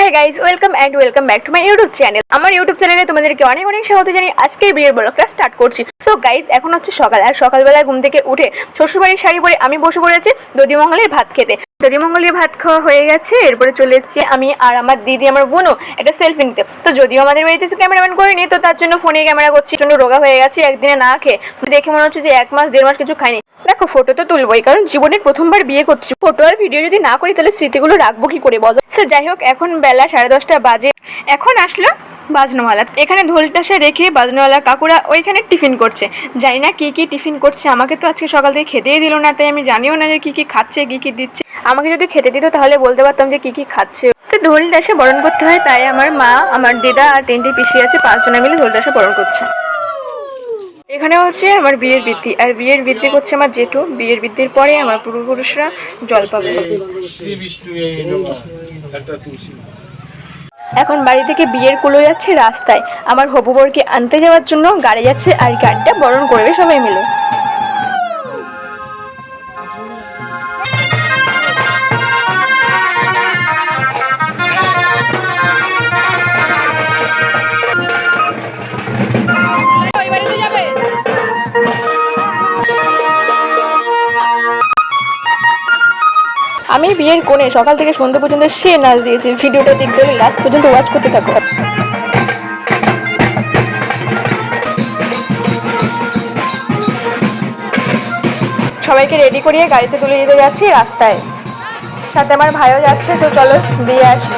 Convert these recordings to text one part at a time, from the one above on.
Hi guys, welcome back to my YouTube channel. আমার YouTube চ্যানেলে তোমাদেরকে অনেক স্বাগত জানাই। আজকের বিয়ের ব্লগটা স্টার্ট করছি। সো গাইস, এখন হচ্ছে সকাল, আর সকালবেলা ঘুম থেকে উঠে শ্বশুরবাড়ির শাড়ি পরে আমি বসে পড়েছি দধিমঙ্গলের ভাত খেতে। দধিমঙ্গলের ভাত খাওয়া হয়ে গেছে, এরপরে চলে এসেছি আমি আর আমার দিদি, আমার বোনও একটা সেলফি নিতে। তো যদিও আমাদের বাড়িতে ক্যামেরাম্যান করিনি, তো তার জন্য ফোনে ক্যামেরা করছি। প্রচন্ড রোগা হয়ে গেছে একদিনে না খেয়ে, দেখে মনে হচ্ছে যে 1 মাস 1.5 মাস কিছু খাইনি। দেখো, ফটো তো তুলবোই, কারণ জীবনের প্রথমবার বিয়ে করছি। ফটো আর ভিডিও যদি না করি তাহলে স্মৃতিগুলো রাখবো কি করে বলো। সে যাই হোক, এখন বেলা 10:30 বাজে। এখন আসলো বাজনওয়ালা। এখানে ঢোলটাসা রেখে বাজনওয়ালা কাকুরা ওইখানে টিফিন করছে। জানি না কি টিফিন করছে, আমাকে তো আজকে সকাল থেকে খেতেই দিল না, তাই আমি জানিও না যে কি খাচ্ছে, কি দিচ্ছে। আমাকে যদি খেতে দিত তাহলে বলতে পারতাম যে কি খাচ্ছে। তো ঢোলটাসা বরণ করতে হয়, তাই আমার মা, আমার দিদা আর 3টে পিসি আছে, 5 জনে মিলে ঢোলটাসা বরণ করছে। এখানে হচ্ছে আমার বিয়ের বৃদ্ধি, আর বিয়ের বৃদ্ধি করছে আমার জেঠু। বিয়ের বৃদ্ধির পরে আমার পূর্বপুরুষরা জল পাবে। এখন বাড়ি থেকে বিয়ের কুলো যাচ্ছে রাস্তায়। আমার হবু বরকে আনতে যাওয়ার জন্য গাড়ি যাচ্ছে, আর গাড়িটা বরণ করবে সবাই মিলে। আমি বিয়ের কোণে সকাল থেকে সন্ধ্যা পর্যন্ত সে নাচ দিয়েছি। ভিডিওটা দেখতে হলে লাস্ট পর্যন্ত ওয়াচ করতে থাকো। সবাইকে রেডি করিয়ে গাড়িতে তুলে দিতে যাচ্ছি রাস্তায়। সাথে আমার ভাইও যাচ্ছে, তো চলো দিয়ে আসি।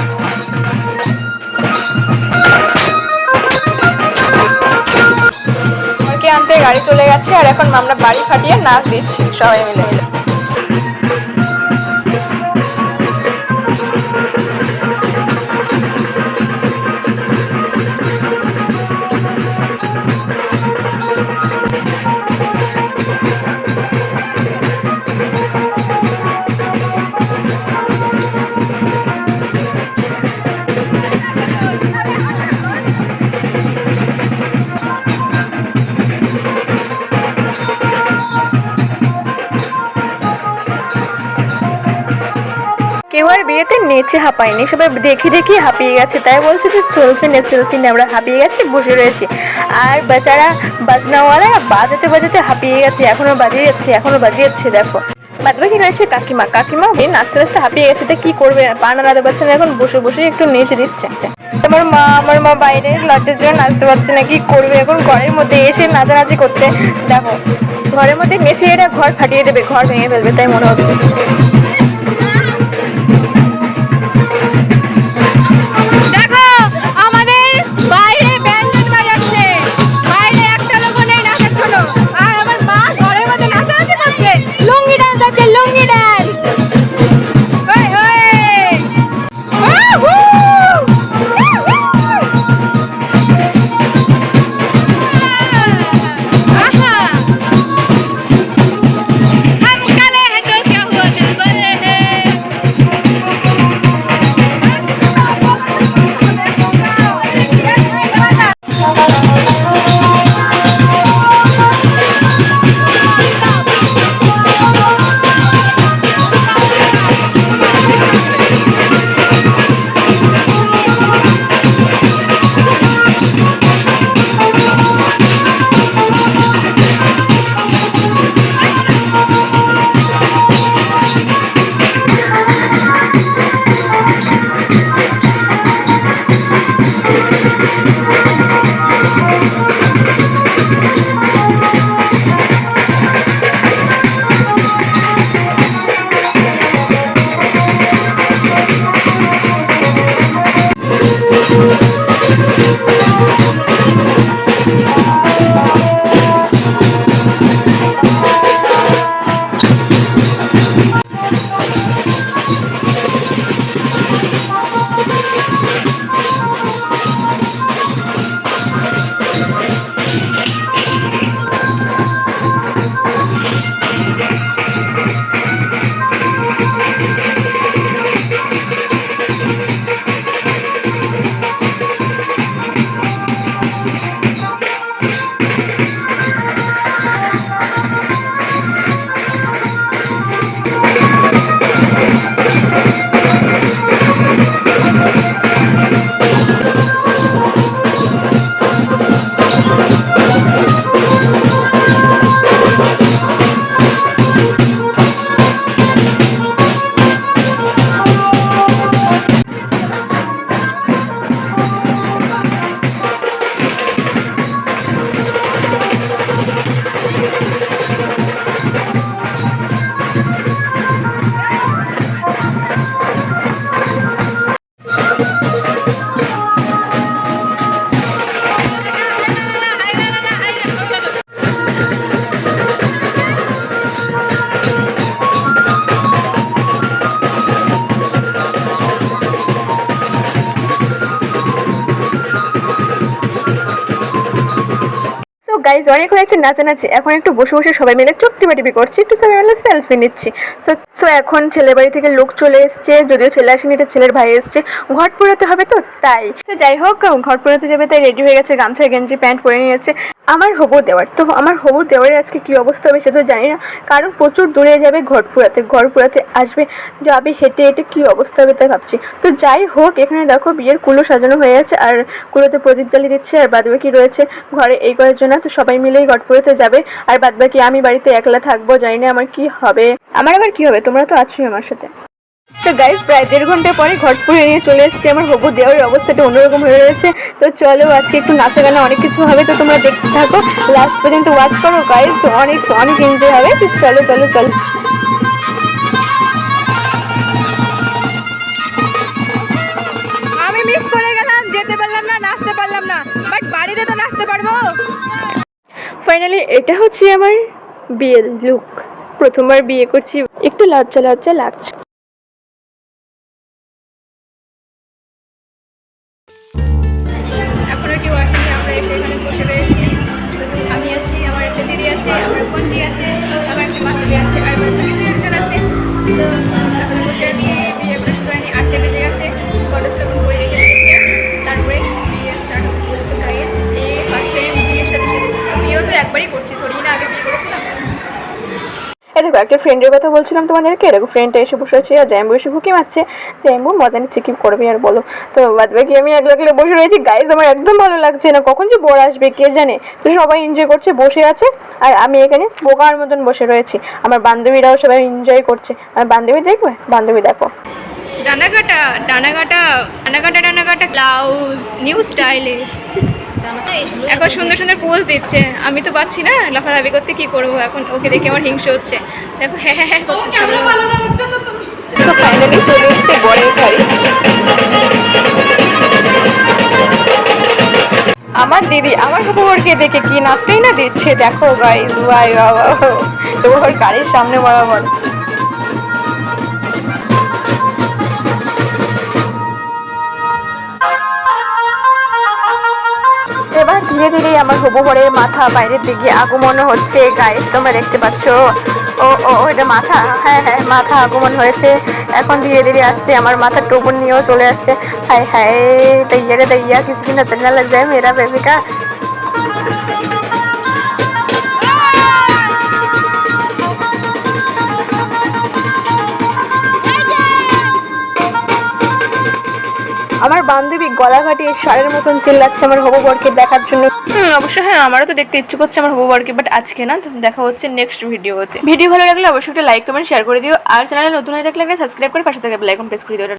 আমাকে আনতে গাড়ি চলে গেছে, আর এখন আমরা বাড়ি ফাটিয়ে নাচ দিচ্ছি সবাই মিলে। কেউ আর বিয়েতে নেচে হাঁপায়নি, সবাই দেখে হাঁপিয়ে গেছে। তাই বলছে যে সেলফি নে, আমরা হাঁপিয়ে গেছি, বসে রয়েছি। আর বেচারা বাজনাওয়ালা বাজাতে হাঁপিয়ে গেছে, এখনো বাজিয়ে যাচ্ছে। দেখো, বাদবাকি রয়েছে কাকিমাও নাচতে হাঁপিয়ে গেছে। তা কি করবে, পা নাড়াতে পারছে না, এখন বসে একটু নেচে দিচ্ছে। আমার মা বাইরে লজ্জার জন্য নাচতে পারছে না, কি করবে এখন। ঘরের মধ্যে এসে নাচানাচি করছে। দেখো, ঘরের মধ্যে নেচে এরা ঘর ফাটিয়ে দেবে, ঘর ভেঙে ফেলবে, তাই মনে হচ্ছে। গাইজ অনেক হয়েছে নাচানাচি, এখন একটু বসে বসে সবাই মিলে চুপ টিপি করছি, একটু সবাই মিলে সেলফি নিচ্ছি। সো এখন ছেলে বাড়ি থেকে লোক চলে এসছে, যদিও ছেলে আসেনি, এটা ছেলের ভাই এসছে, ঘট পোড়াতে হবে তো তাই। তো যাই হোক, ঘট পোড়াতে যাবে তাই রেডি হয়ে গেছে, গামছা গেঞ্জি প্যান্ট পরে নিয়েছে। আমার হবু দেওয়ার, তো আমার হবু দেওয়ারের আজকে কী অবস্থা হবে সে তো জানি না, কারণ প্রচুর দূরে যাবে ঘট পোড়াতে আসবে, যাবে হেঁটে হেঁটে কী অবস্থা হবে তাই ভাবছি। তো যাই হোক, এখানে দেখো বিয়ের কুলো সাজানো হয়ে আছে, আর কুলোতে প্রদীপ জ্বালিয়ে দিচ্ছে, আর বাদবাকি রয়েছে ঘরে এই কয়েকজন, তো সবাই মিলেই ঘট পোড়াতে যাবে, আর বাদবাকি আমি বাড়িতে একলা থাকবো, জানি না আমার কি হবে। আমার আবার কি হবে, তোমরা তো আছোই আমার সাথে। তো গাইজ প্রায় 1.5 ঘন্টা পরে ঘট পুড়ে নিয়ে চলে এসেছি, আমার হবু দেওয়ার অবস্থাটা অন্যরকম হয়ে রয়েছে। তো চলো আজকে একটু নাচা গানা অনেক কিছু হবে, তো তোমরা দেখতে থাকো, লাস্ট পর্যন্ত ওয়াচ করো গাইজ, তো অনেক অনেক এনজয় হবে। তো চলো চলো চলো। আমি মিস করে গেলাম, যেতে পারলাম না, নাচতে পারলাম না, বাট বাড়িতে তো নাচতে পারবো। ফাইনালি এটা হচ্ছে আমার বিয়ের লুক, প্রথমবার বিয়ে করছি, একটু লজ্জা লজ্জা লাগছে। এখনো কেউ আসেনি, আমরা এখানে বসে রয়েছি, আমি আছি, আমার একটা দিদি আছে, আমার বন্ধু আছে, আমার একটা বান্ধবী আছে, আর একজন আছে। তো এখন বসে আছি, বিয়ে করে শুরু হয়নি, 8টা বেজে গেছে, ফটো স্থাপন করে রেখে দিয়েছে, তারপরে বিয়ে স্টার্ট করতে গাইজ। এই ফার্স্ট টাইম বিয়ের সাথে সেরেছি, বিয়েও তো একবারই করছি, থোড়ি না আগে বিয়ে করেছিলাম। দেখো একটা ফ্রেন্ডের কথা বলছিলাম তোমাদেরকে, এরকম ফ্রেন্ডটা এসে বসে আছে, আর জ্যাম্বু এসে ভুকি মারছে, জ্যাম্বু মজা নিচ্ছে, কি করবে আর বলো। তো বাদ বাকি আমি একলা একলা বসে রয়েছি গাইজ, আমার একদম ভালো লাগছে না, কখন যে বর আসবে কে জানে। তো সবাই এনজয় করছে, বসে আছে, আর আমি এখানে বোকার মতন বসে রয়েছি, আমার বান্ধবীরাও সবাই এনজয় করছে। আমার বান্ধবী দেখবে, বান্ধবী দেখো, ডানাকাটা ডানাকাটা ডানাকাটা ডানাকাটা ব্লাউজ নিউ স্টাইলে, এখন সুন্দর সুন্দর পোজ দিচ্ছে, আমি তো পাচ্ছি না লাফালাফি করতে, কি করবো এখন, ওকে দেখে আমার হিংসা হচ্ছে, দেখো হ্যাঁ হ্যাঁ হ্যাঁ করছে। সো ফাইনালি চলে এসছে বরের গাড়ি, আমার দিদি আমার বরকে দেখে কি নাচতেই না দিচ্ছে, দেখো গাইস, ওয়াই তো ওর গাড়ির সামনে বরাবর। এবার ধীরে ধীরে আমার হবু বরের মাথা বাইরের দিকে আগমন হচ্ছে গাইস, তোমরা দেখতে পাচ্ছ, ও ও এটা মাথা, হ্যাঁ হ্যাঁ মাথা আগমন হয়েছে, এখন ধীরে ধীরে আসছে, আমার মাথার টোপন নিয়েও চলে আসছে। হায় হায় দইয়া রে দইয়া, কিছু কি নচনা লাগ যায় মেরা বেবিকা। আমার বান্ধবী গলা কাটিয়ে ষাঁড়ের মতন চিল্লাচ্ছে আমার হবু বরকে দেখার জন্য। অবশ্যই হ্যাঁ, আমারও তো দেখতে ইচ্ছে করছে আমার হবু বরকে, বাট আজকে না। তো দেখা হচ্ছে নেক্সট ভিডিওতে। ভিডিও ভালো লাগলে অবশ্যই একটা লাইক কমেন্ট শেয়ার করে দিও, আর চ্যানেলে নতুন হয়ে থাকলে সাবস্ক্রাইব করে পাশে থাকা বেল আইকন প্রেস করে দিও।